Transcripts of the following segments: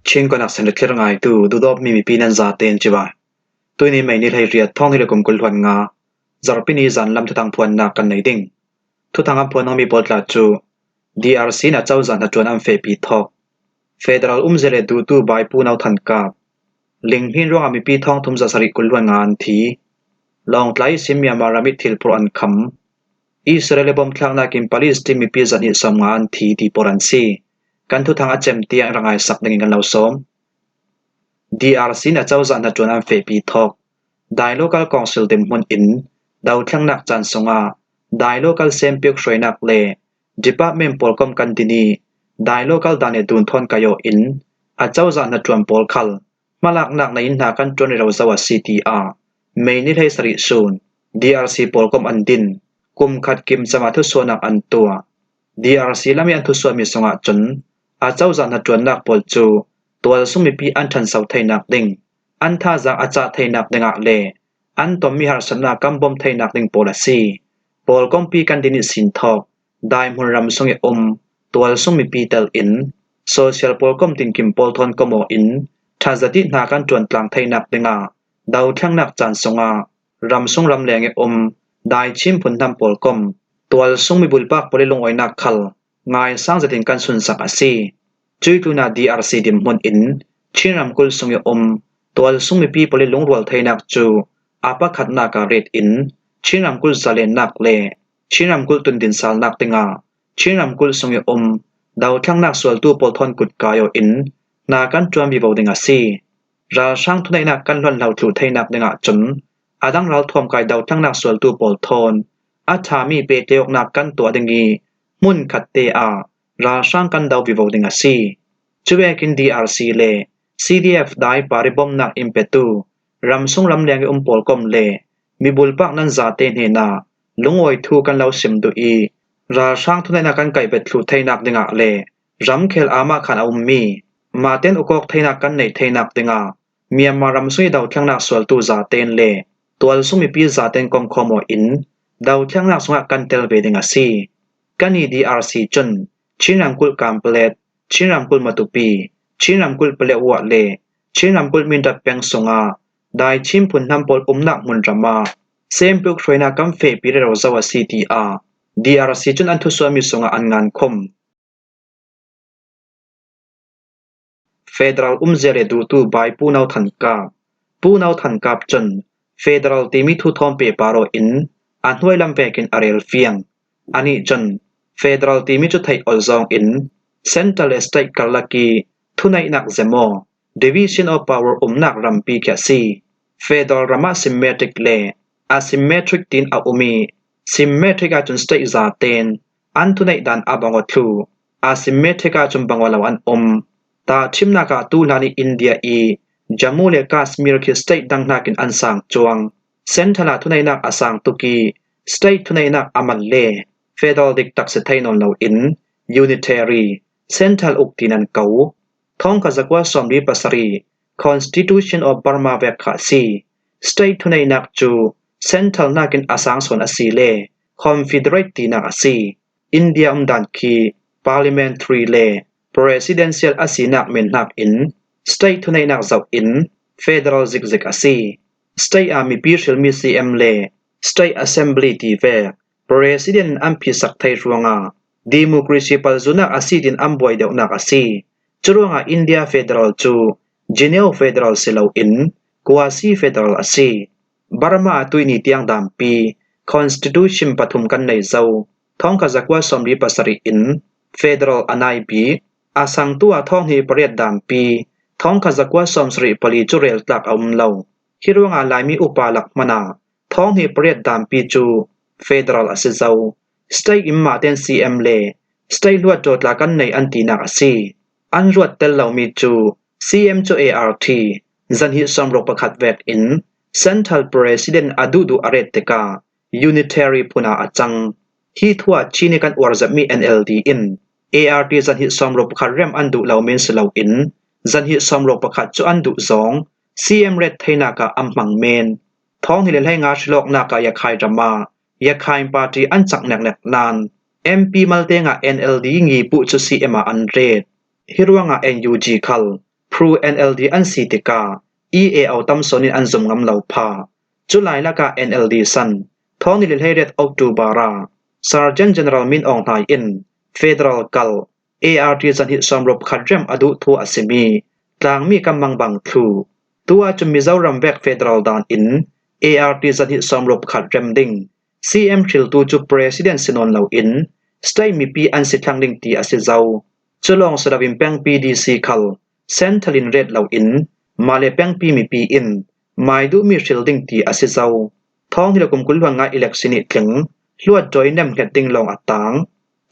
Chin ko nak senator ngai tu dudop mi pinan za ten chiba tu ni mai ni thai riat thong hi kum kul hwan nga zarpini zan lam thutang phuan na kan nei ding thutang am phuan mi potla chu DRC na chau zan na tuan am fe pi thok federal zele du tu bai pu nau than ka ling hin ro ami pi thong thum za sari kul hwan nga an thi long tlai sim ya maramit thil pro an kham Israel bom thlang na kim police team mi pi zan hi som nga an thi ti poran si kan thu thang a chem tiang rangai sak ding kan lo som DRC na chawza na tuan am fe pi thok dai local council dem mun in dau thlang nak chan songa dai local sempek shroinak le department polkom kan dini dai local dane dun thon kayo in a chawza na tuam pol khal malak nak na in na kan tron ro zawa CTR mei ni thai sari sun DRC polkom an din kum khat kim chama thu sonak an tua DRC lami an thu so mi songa chun a chawza na tuan nak pol chu tual sumi pi an than sau thainak ding an tha za acha thainak denga le an tom mi har sanna kam bom thainak ding policy pol kompi kan dini sin thok dai mun ram songe tual sumi pi tel in social polkom tin kim pol thon komo in thazati na kan tuan tlang thainak denga dau thlang nak chan songa ram song ram lenge dai chim phun tham polkom tual sumi bulpak polilong oinak khal ngai sang zatin kan sun sak asi chui tuna DRC dim mun in chinram kul sungye tual sungmi pi poli longrol thainak chu apa khatna ka red in chinram kul zalen nak le chinram kul tundin sal nak tinga chinram kul sungye dau thang nak swal tu pol thon kut kayo in na kan tuam bi boding asi ra sang thunai nak kan lon lau thu thainak denga chun adang ral thom kai dau thang nak swal tu pol thon athami pe teok nak kan to dingi mun khatte a ra sang kan dau bi boding asi chuwe kin DRC le CDF dai paribom nak impetu ramsung ram leng polkom le mi bulpak nan za te ne na lungoi thu kan lau sim du i ra sang thunai na kan kai bet thu thainak dinga le ram khel ama khan mi ma ten ukok thainak kan nei thainak dinga Myanmar ramsui dau thangnak swal tu za ten le tual sumi pi za ten kom khomo in dau thangnak sunga kan tel be dinga si kani DRC chun chinram kul kamplet chinram kul matupi chinram kul pelewa le chinram kul min da peng songa dai chim phun nam pol nak mun rama sempuk shroina kam fe pi ro zawa CTR DRC chun an thu swami songa an ngan khom federal zele du tu bai pu nau than kap chun federal timi thu thom pe paro in an huai lam vekin arel fiang ani chun federal timi chu thai olzong in Central State Kalaki thunai nak zemo division of power nak rampi kya si federal rama symmetric le asymmetric tin a symmetric a chun state za ten an thunai dan abango thu asymmetric a chun bangwalawan ta chimna ka tu lani India i Jammu le Kashmir ki state dang nakin ansang chuang Central thunai nak asang tuki state thunai nak aman le federal dik tak se thainon lo in unitary Central uktinan kau thong ka zakwa somri pasari Constitution of Burma vekha si state thunai nak chu Central nakin asang son asile Confederate tinak asi India dan ki parliamentary le presidential asinak men nak in state thunai nak zau in federal zigzag asi state army pishil mi CM le state assembly ti ve president ampi sak thai ruanga democracy palzuna asidin amboy deu nak asi churonga India federal chu Geneva federal silo in quasi federal asi Burma tuini tiang dampi constitution pathum kan nei zau thongka zakwa somri pasari in federal anai bi asang tua thong hi pariat dampi thongka zakwa somsri pali churel tlak lo hironga laimi upalak mana thong hi pariat dampi chu federal asizau state imma ten CM le state luat dot la kan nei antina asi an ruat tel lo mi chu CM chu ART zan hi somro pakhat vek in central president adudu aret teka unitary puna achang hi thua chini kan warzap mi NLD in ART zan hi somro pakhat rem andu lo men selo in zan hi somro pakhat chu andu zong CM red thaina ka amhmang men thong hi le lai nga shlok na ka yakhai drama yakhai party an chak nek nan MP maltenga NLD ngi pu chu CM 100 hirwanga NUG khal Pru NLD อันสีติกา EA เอาตำสนินอันสมงำเหล่าพาจุลายละกา NLD สันท้องนิลิลให้เรียดออกตูบารา Sergeant General Min Ong Nai In Federal Gal ART สันหิสอมรบขัดเรียมอดุทัวอสิมีกลางมีกำมังบังคลูตัวจุมิเจ้ารำแวก Federal ดานอิน ART สันหิสอมรบขัดเรียมดิ่ง CM ชิลตูจุ President สินนเหล่าอินสไตมีปีอันสิทางดิ่งตีอสิเจ้าจุลองสดับอิมแปง PDC คัลเซนทลินเรดเหล่าอินมาเลแปงปีมีปีอินไมดูมีชิลดิ่งตีอสิเจ้าท้องที่เรากุมกุลวังงาอิเล็กซินิถึงลวดจอยนำแกติงลองอัตตาง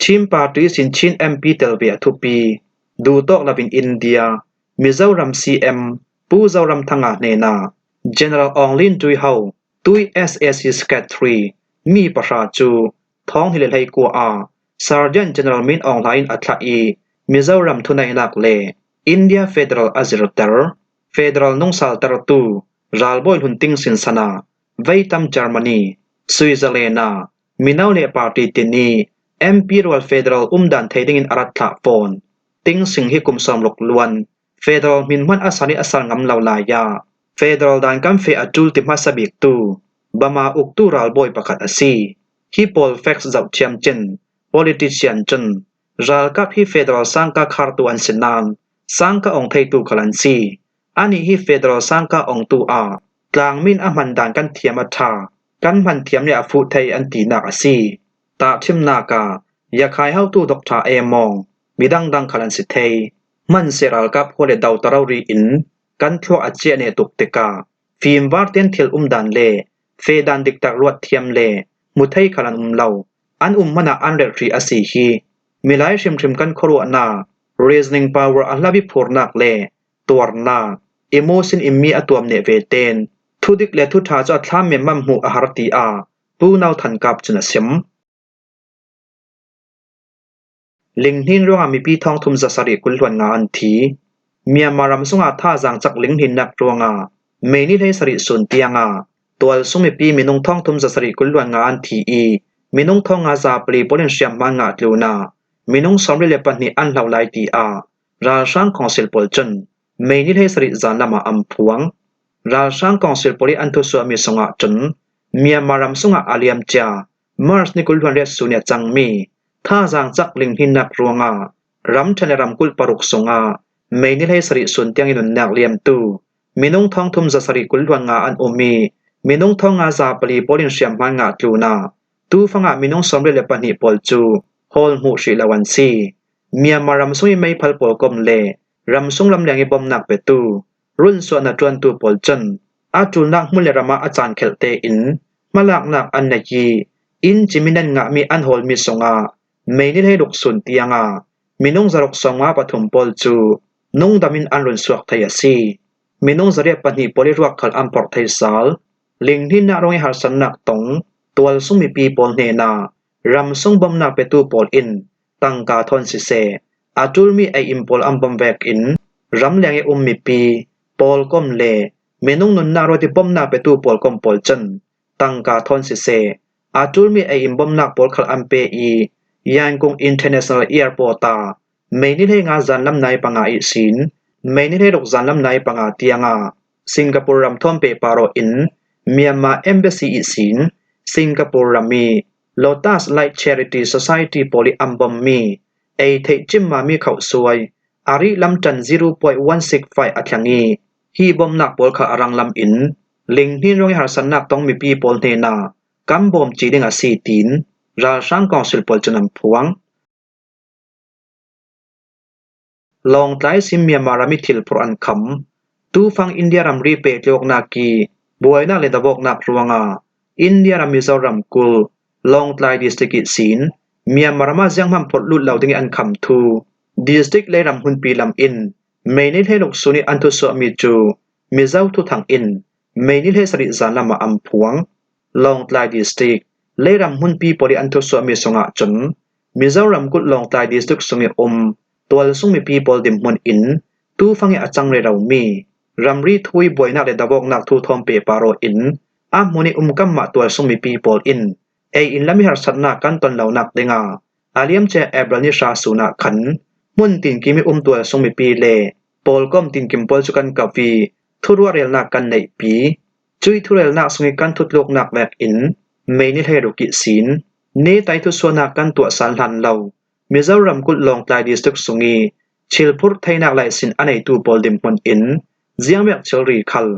ชิมปาร์ตี้สินชิน MP เตลเบียทุปีดูตอกลาบินอินเดียมิเจ้ารัม CM ปูเจ้ารัมทางาเนนา General อองลินตุยเฮาตุย SSC Secretary มีประชาจูท้องที่เลให้กัวอา Sergeant General Min Ong Nai In อัตลาอีมิเจ้ารัมทุนัยนักเล India Federal Azerter Federal นงสัลตรตูรัลบอยหุนติงสินสนาไวตัม Germany สวิตเซอร์แลนด์มินาวเลปาร์ตี้ตินี MP Royal Federal ดันไทยดิ่งอินอารัตถะฟอนติงสิงฮิกุมสอมลกลวน Federal มินมันอาสานิอาสางำเหล่าลายา Federal ดานกัมเฟอจูลติมาสบิกตูบามาอุกตูรัลบอยประคัดอซีฮิปอลเฟกซ์จับเชียมจิน Politician จนรัลกับฮิ Federal สังกาคาร์ตูอันสินานสังกาองไทยตูคลันซีอันนี้ฮิ Federal สังกาองตูอากลางมินอามันดานกันเทียมอัฐากันมันเทียมเนี่ยฟูไทยอันตีนักอซีตาทิมนากาอยากขายเฮาตู้ดอกทาเอมองมีดังคลันสิเทยมันเสรัลกับโฮเลดาวตรารีอินกันทั่วอาเจียเนตุกติกาฟิล์มวาร์เตนเทลดันเลเฟดันดิกตารวดเทียมเลมุไทยคลันเหล่าอันมนาอันเรรีอสีฮีมีหลายชิมกันครัวนา reasoning power อัลลาบิพูรนักเลตัวนา emotion อิมมีอตัวมเนเวเตนทุดิกเลทุทาจะทำเมมัมหูอาหารตีอาปูนาวทันกับจุนเสมลิงหินร่วงมีปีทองทุมจะสริกุลวันงานทีเมียมารำสุงอาท่าจางจากลิงหินนักร่วงเมนิให้สริสุนเตียงตัวสุมีปีมีนงทองทุมจะสริกุลวันงานทีมีนงทองอาซาปลีปลินเชียมมางาดลูนามีนงสมริเลปันนีอันเหล่าไลตีราช่างของศิลปลจนเมนิให้สริจานละมาอัมพวงราช่างของศิลปลิอันทุสวมีสงะจนเมียมารำสุงอาเลียมจามาร์สนิกุลวันเรศสุเนจังมีท่าจางจักลิงหินนักรวงรำชันรำกุลปรุกสงไม่นิให้สริสุนเตียงอินุนนักเลียมตูมีนงทองทุมจะสริกุลวังอันมีนงทองอาซาปลีปลินเชียมมางาตูนาตูฟังมีนงสมเรเลปนิปอลจูฮอลมูชิลาวันซีเมียมารำสุยไม่พัลปอลกมเลรำสุงลำเลียงอิบอมนักเปตูรุ่นส่วนจวนตูปอลจันอาจูนักมุเลรมาอาจารย์เคลเตอินมาลักนักอันนยีอินจิมินันงะมีอันฮอลมีสงไม่นิให้ลุกสุนเตียงมีนงจรกสงปฐมปอลจูนงดามินอันรุนสวกไทยซีมีนงจเรียปนิปอลิรวกขลอัมปอร์ไทยสาลลิงที่นารองหาสันนักตงตัวสุมีปีปอลเนนารำสุงบอมนาเปตูปอลอินตังกาทอนสิเซอาจูลมีไออิมปอลอัมบอมแวกอินรำเลียงมีปีปอลกอมเลมีนงนุนนารอติบอมนาเปตูปอลกอมปอลจันตังกาทอนสิเซอาจูลมีไออิมบอมนักปอลขลอัมเปอียังคง International Airport ไม่นิให้งาจันลำนายปังอาอิสินไม่นิให้ดอกจันลำนายปังอาเตียงสิงคโปร์รำท่อมเปปารออินเมียนมาเอมเบซีอิสินสิงคโปร์รำมี Lotus Light Charity Society ปอลิอัมบอมมีไอเทจิมมามีเขาสวยอาริลำจัน 0.165 อัตยังงี้ฮีบอมนักปอลขาอรังลำอินลิงที่ร้อยหาสันนักต้องมีปีปอลเนนากัมบอมจีดิงอาซีตินราช่างกองศิลปลจนำพวงลองไตซิมเมียมารามิทิลพรอันคำตูฟังอินเดียรัมรีเปจโยกนากีบวยนาเลดบอกนักรวงอินเดียรัมมิซารัมกุลลองไตดิสติกิสินเมียมารามาจังมันพดลุดเหล่าดิ่งอันคำทูดิสติกเลรัมหุนปีลำอินไม่นิให้ลูกสุนิอันทุสวมิจูมิเจ้าทุทางอินไม่นิให้สริจานละมาอัมพวงลองไตดิสติกเลรัมหุนปีปอลิอันทุสวมิสงะจนมิเจ้ารำกุลลองไตดิสติกสุนิตัวสุงมีปีปอลดิมมุนอินตูฟังอาจังเรเรามีรัมรีทุยบวยนักเลดบอกนักทูทอมเปปารออินมุนิกัมมาตัวสุงมีปีปอลอินอินละมิหารสัตนากันตนเหล่านักเดงอาเลียมเจแอบรานิชาสุนักขันมุนตินกิมีตัวสุงมีปีเล ปอลก้มตินกิมปอลจุกันกับวีทุรัวเรลนักกันในปีจุยทุเรลนักสงกันทุดโลกนักแบกอินไม่นิเทรุกิศีนเนไตทุสวนักกันตัวสันหลันเหล่ามิซารำกุลลองตายดิสตึกสงีชิลพุรไทนักไหลสินอันไอตูปอลดิมคนอินเจียงเวกเชลรีคัล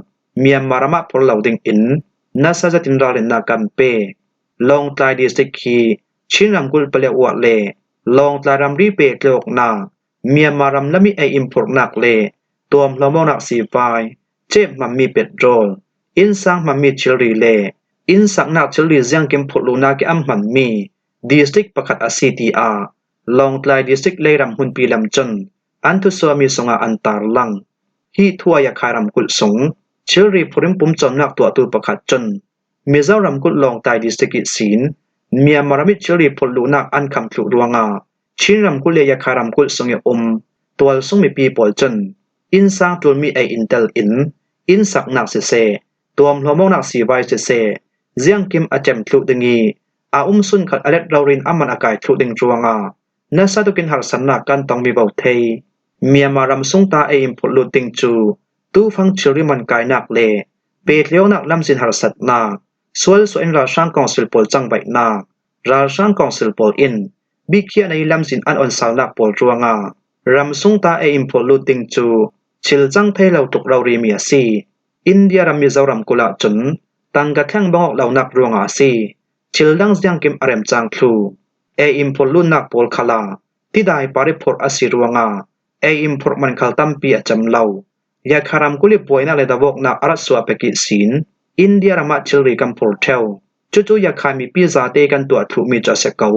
เมียมารามะพอลเหล่าดิงอินนัสจะตินราเลนนักกันเปลองตายดิสตึกคีชินรำกุลเปลวเลลองตายรำรีเปกโลกนาเมียมารำละมีไออิมพุรนักเลตัวมลมนักสีไฟเจ็บมันมีเปโตรลอินสังมันมีเชลรีเลอินสังนักเชลรีเจียงเกมพุลูนาเกอัมมันมีดิสตึกประคัดอาซีทีอาลองตายดิสตึกเลรำหุนปีลำจนอันทุสวามีสงาอันตารลังฮีทัวยาคารำกุลสงเชลรีพริมปุ่มจนนักตัวตูประคัดจนมิซารำกุลลองตายดิสตึกศีนเมียมารมิเชลรีพุลูนักอันคำถูกดวงาชินรำกุลเลยาคารำกุลสงยตัวสงมีปีปอลจนอินสังตัวมีไออินเตลอินสักนักเสตัวมลมนักสีไวเสเจียงกิมอาเจมทลุดงีอาสุนขัดอเล็ดเรารินอามันอากาศทลุดิงจวงานาซาตุกินหารสันนักกันต้องมีเบาเทยเมียมารำสุงตาเออิมพลุดิงจูตู้ฟังเชริมันกายนักเลเปดเลี้ยวนักลำสินหารสัตนาสวลสวนราช่างกองสิลปอลจังใบนาราช่างกองสิลปอลอินบิเคียในลำสินอันอ่อนสาวนักปอลจวงารำสุงตาเออิมพลุดิงจูชิลจังเทเหล่าตุกเรารีมีซีอินเดียรำมิซารำกุลาจนตังกะแข่งบังออกเหล่านักรวงอาซีชิลดังเสียงเกมอารมจังคลูเออิมพลุนักปอลคลาที่ได้ปาริพอร์อาซีรวงาเออิมพอร์มันคัลตัมปีอาจำเหล่ายาคารำกุลิป่วยนักเลดาวกนักอารัสวาเปกิศีนอินเดียรำมาชิลรีกัมพอร์เทลจู่ๆยาคามีปีซาเตกันตัวถูกมีจัสเกา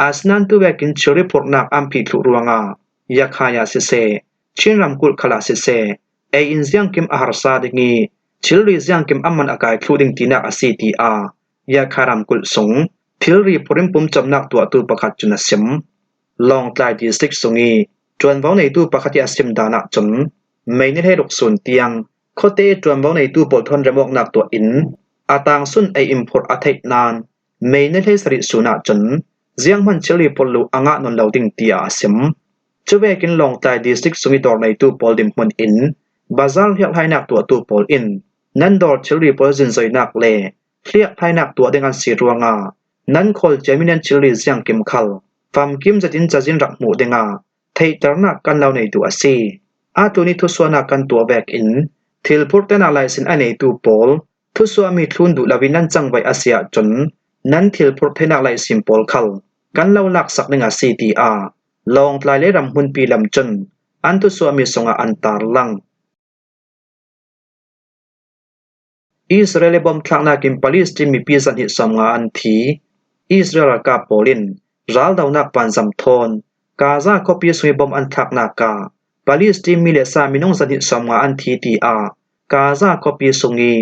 อาสนันตัวเวกินชิลรีพอร์นักอัมพีถูกรวงายาคายาเซชินรำกุลคลาเซเออินเซียงกิมอาหารซาดิงีชิลรีเซียงกิมอัมมันอากาศคลูดิงตีนักอาซีทีอายาคารำกุลสงทิลรีพริมปุ่มจำนักตัวตูประคัดจุนเสียมลองตายดิสติกสงีจวนเว้าในตู้ประคัดยาเสียมดานักจนไม่นิเทศดกส่วนเตียงโคเตจวนเว้าในตู้ปอลทนระมกนักตัวอินอาตางสุนไออิมพอร์ตอาเทนานไม่นิเทศสริสุนาจนเจียงมันชิลรีพลูอ่างนนเหล่าดิงตีอาเสียมจะเวกินลองตายดิสติกสงีดอร์ในตู้ปอลดิมมันอินบาซาร์เรียกให้นักตัวตู้ปอลอินนั่นดอร์ชิลรีพอลจินใจนักเลเรียกให้นักตัวเด้งอันสีรวงานั่นคอลเจมินันชิลรีเซียงกิมคัลฟามกิมจะจินรักหมูเดงาไทตรนักกันเหล่าในตัวซีอาตัวนี้ทุสวนักกันตัวแบกอินทิลพุร์ตนาไลสินอันในตู้ปอลทุสวามีทุนดูลาวินันจังไว้อาเซียจนนั้นทิลพุร์ตนาไลสิมปอลคัลกันเหล่าหลักสักหนึ่งอาซีทีอาลองปลายเลรำหุนปีลำจนอันทุสวามีสงอันตารลังอิสราเอลบอมทางนักกิมปาเลสไตน์มีปีสันหิสมงาอันทีอิสราเอลกับโปลินรัลดาวนักปันซัมทอนกาซาคอปีสุยบอมอันทักนักกาปาเลสไตน์มีเลสามินงสันหิสมงาอันทีทีอากาซาคอปีสุงี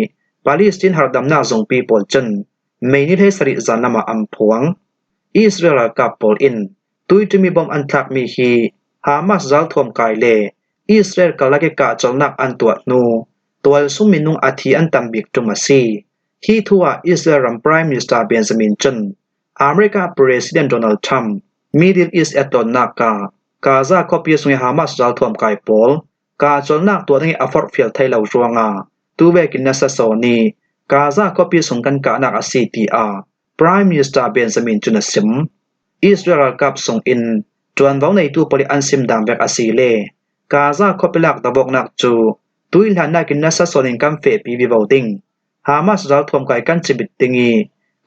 ปาเลสไตน์หาดำนาจงปีปอลจนไม่นิเทศริจานามาอัมพวงอิสราเอลกับโปลินตุยจะมีบอมอันทักมีฮีฮามาสรัลทวมกายเลอิสราเอลกาลากกะจอนักอันตัวนูตัวสุมินุงอาทิอันตัมบิกจุมาซีฮีทัวอิสราเอลพรายมินิสเตอร์เบนจามินจนอเมริกาประธานโดนัลด์ทรัมป์มิดดิลอีสต์เอตอนนักกาซาคอปีสุงฮามาสรัลทวมกายปอลกาจอนักตัวนี้อัฟอร์ฟิลไทยเหล่าจวงตัวเวกินนัสโซนีกาซาคอปีสุงกันกานักอาซีทีอาพรายมินิสเตอร์เบนจามินจุนซิมอิสราเอลกับส่งอินจวนเว้าในตู้ปริอันซิมดามแบกอาซีเลกาซาคอปิลักตะบกนักจูตุยหลานนักกินนัสโซนิงกัมเฟปีวิวาวดิงฮามาสรัลทวมกายกันจิบิตติงี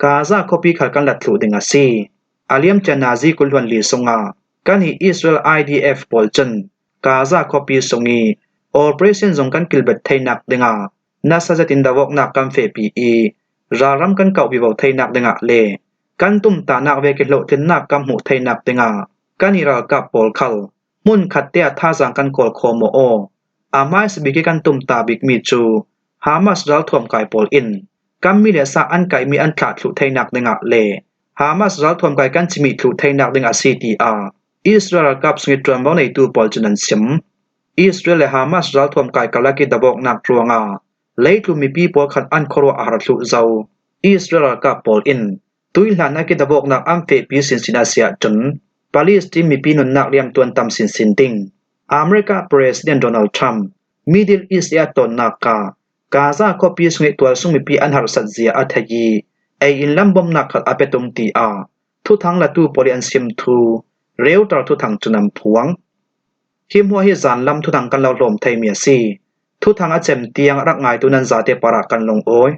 กาซาคอปีขัดกันหลัดหลุดิงอาซีอาเลียมจานาซีกุลวันลีสงากันฮีอิสราเอล IDF ปอลจันกาซาคอปีสงีออเปอเรชั่นสงกันกิลเบตไทนักดิงานัสจะตินดาวกนักกัมเฟปีรารัมกันเก่าวิวาวไทนักดิงาเลกันตุ่มตานักเวกิโลตินนักกัมหูไทนักดิงากันฮีรากับปอลคัลมุนขัดเตียท่าสังกันโกลโคโมโออามาสบิกิกันตุมตาบิกมีจูฮามาสรัลทวมกายปอลอินกัมมีเลสาอันไกมีอันขาดลุไทนักดิงาเลฮามาสรัลทวมกายกันจิมีลุไทนักดิงาซีทีอาอิสราเอลกับสงิตรวมเว้าในตู้ปอลจุนันซิมอิสราเอลและฮามาสรัลทวมกายกาลากิดบอกนักรวงเลตุมีปีปอขัดอันครัวอาหารลุเจ้าอิสราเอลกับปอลอินตุยหลานนักกิดบอกนักอัมเฟปีสินสินาเซียจนปาเลสไตน์มีปีนุนนักเรียมตวนตำสินติง America President Donald Trump Middle East ya ton naka Gaza ko pi sungi twal sung mi pi an har sat zia athayi ai in lambom nakhat apetum ti a thu thang la tu poli an sim thu reu tar thu thang chunam phuang him ho hi zan lam thu thang kan lo hlom thai mi si thu thang a chem tiang rak ngai tu nan za te para kan long oi